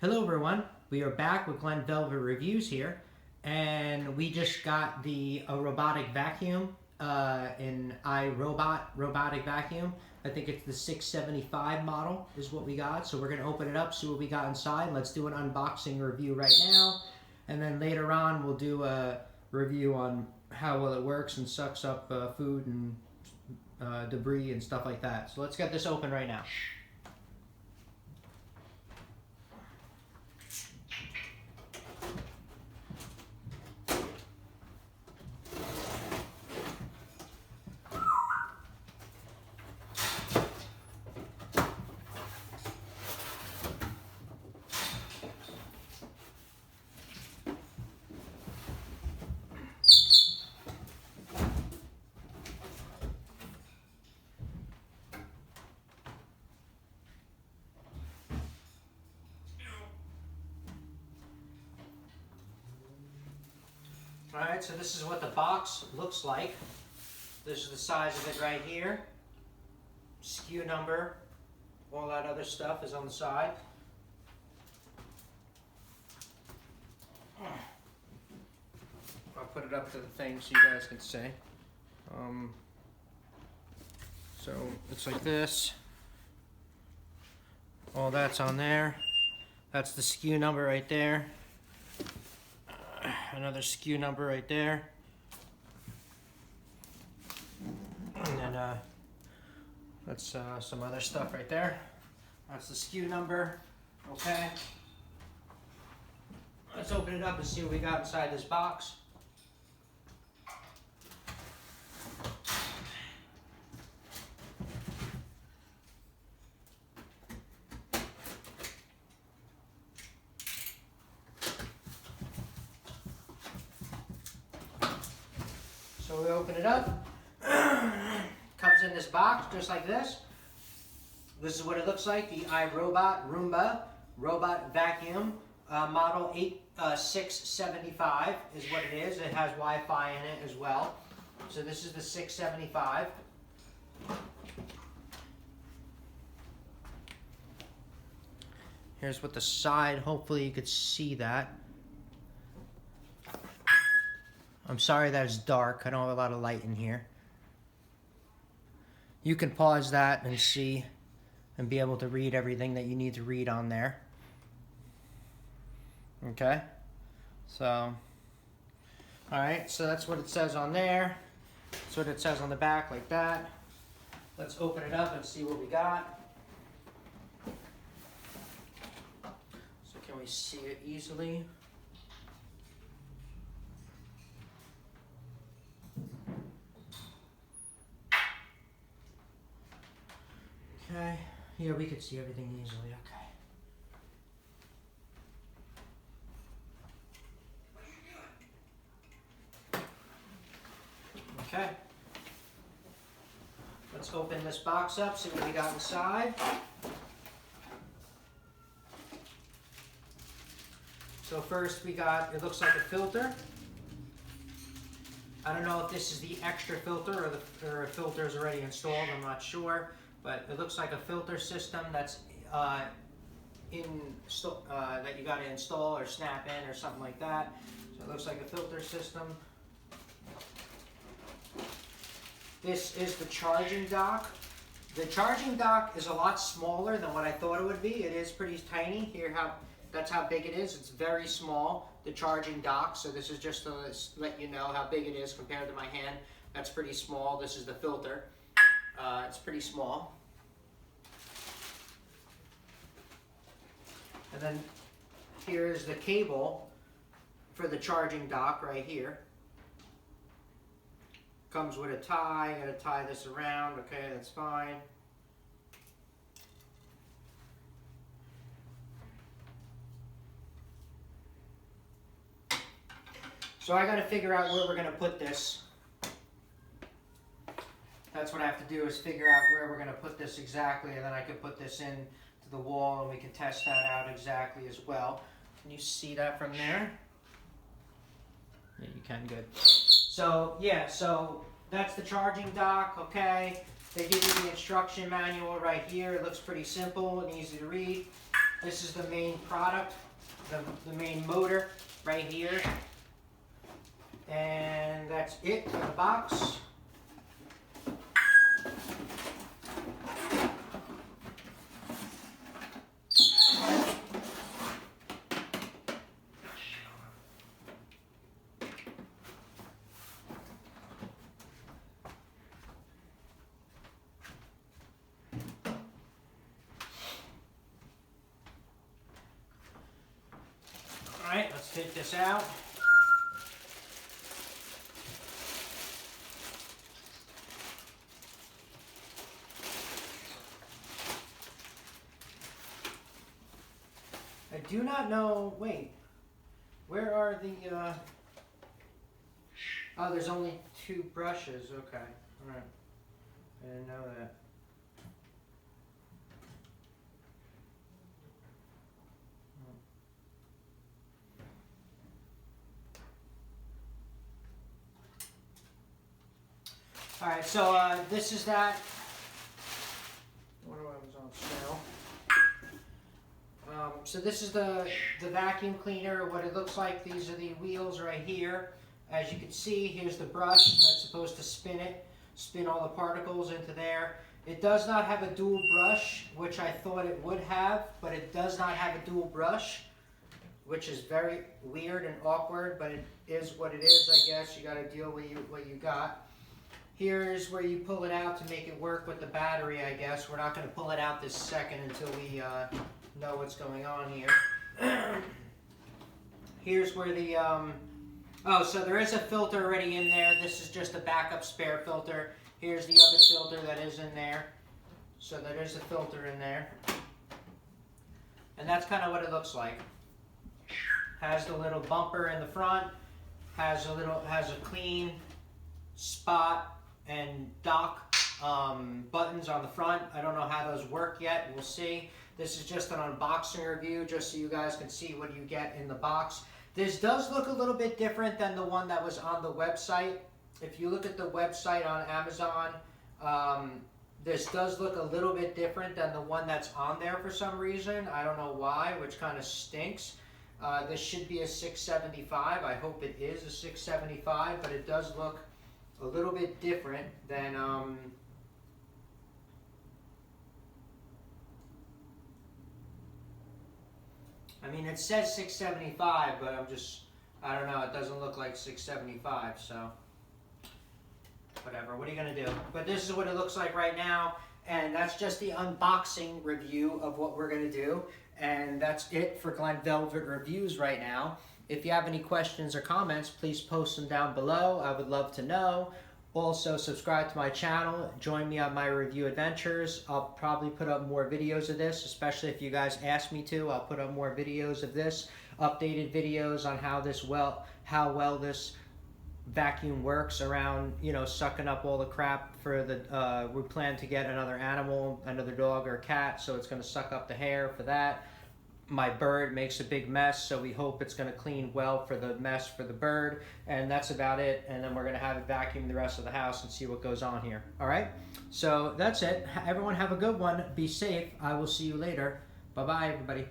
Hello everyone, we are back with Glenn Velvet Reviews here, and we just got the robotic vacuum in iRobot robotic vacuum. I think it's the 675 model is what we got, so we're going to open it up, see what we got inside. Let's do an unboxing review right now, and then later on we'll do a review on how well it works and sucks up food and debris and stuff like that. So let's get this open right now. Alright, so this is what the box looks like. This is the size of it right here. SKU number, all that other stuff is on the side. I'll put it up to the thing so you guys can see. So it's like this. All that's on there. That's the SKU number right there. Another SKU number right there. And then that's some other stuff right there. That's the SKU number. Okay. Let's open it up and see what we got inside this box. So we open it up. Comes in this box just like this. This is what it looks like. The iRobot Roomba robot vacuum model 675 is what it is. It has Wi-Fi in it as well. So this is the 675. Here's what the side. Hopefully you could see that. I'm sorry that it's dark. I don't have a lot of light in here. You can pause that and see and be able to read everything that you need to read on there. Okay? So, alright, so that's what it says on there. That's what it says on the back, like that. Let's open it up and see what we got. So can we see it easily? Okay, yeah, we could see everything easily, okay. Okay. Let's open this box up, see what we got inside. So first we got, it looks like a filter. I don't know if this is the extra filter or a filter is already installed, I'm not sure. But it looks like a filter system that's that you got to install or snap in or something like that. So it looks like a filter system. This is the charging dock. The charging dock is a lot smaller than what I thought it would be. It is pretty tiny. That's how big it is. It's very small, the charging dock. So this is just to let you know how big it is compared to my hand. That's pretty small. This is the filter. It's pretty small. And then here's the cable for the charging dock right here. Comes with a tie. You gotta tie this around. Okay, that's fine. So I gotta figure out where we're gonna put this. That's what I have to do, is figure out where we're going to put this exactly, and then I can put this in to the wall and we can test that out exactly as well. Can you see that from there? Yeah, you can, good. So, yeah, so that's the charging dock, okay. They give you the instruction manual right here. It looks pretty simple and easy to read. This is the main product, the main motor right here. And that's it for the box. Alright, let's take this out. I do not know, wait, where are the, oh, there's only 2 brushes, okay, alright, I didn't know that. Alright, so this is that. What was on sale? So this is the vacuum cleaner, what it looks like. These are the wheels right here. As you can see, here's the brush that's supposed to spin all the particles into there. It does not have a dual brush, which I thought it would have, but it does not have a dual brush, which is very weird and awkward, but it is what it is, I guess. You got to deal with what you got. Here's where you pull it out to make it work with the battery, I guess. We're not going to pull it out this second until we know what's going on here. Here's where the, oh, so there is a filter already in there. This is just a backup spare filter. Here's the other filter that is in there. So there is a filter in there. And that's kind of what it looks like. Has the little bumper in the front. Has a clean spot and dock buttons on the front. I don't know how those work yet. We'll see. This is just an unboxing review, just so you guys can see what you get in the box. This does look a little bit different than the one that was on the website. If you look at the website on Amazon, this does look a little bit different than the one that's on there for some reason. I don't know why, which kind of stinks. This should be a 675. I hope it is a 675, but it does look a little bit different than I mean, it says 675, but I don't know, it doesn't look like 675, so whatever, what are you going to do? But this is what it looks like right now, and that's just the unboxing review of what we're going to do, and that's it for Glen Velvet Reviews right now. If you have any questions or comments, please post them down below. I would love to know. Also, subscribe to my channel. Join me on my review adventures. I'll probably put up more videos of this, especially if you guys ask me to. I'll put up more videos of this, updated videos on how well this vacuum works around, you know, sucking up all the crap for the, we plan to get another animal, another dog or cat, so it's going to suck up the hair for that. My bird makes a big mess, so we hope it's going to clean well for the mess for the bird, and that's about it. And then we're going to have it vacuum the rest of the house and see what goes on here. All right, so that's it. Everyone have a good one. Be safe. I will see you later. Bye-bye, everybody.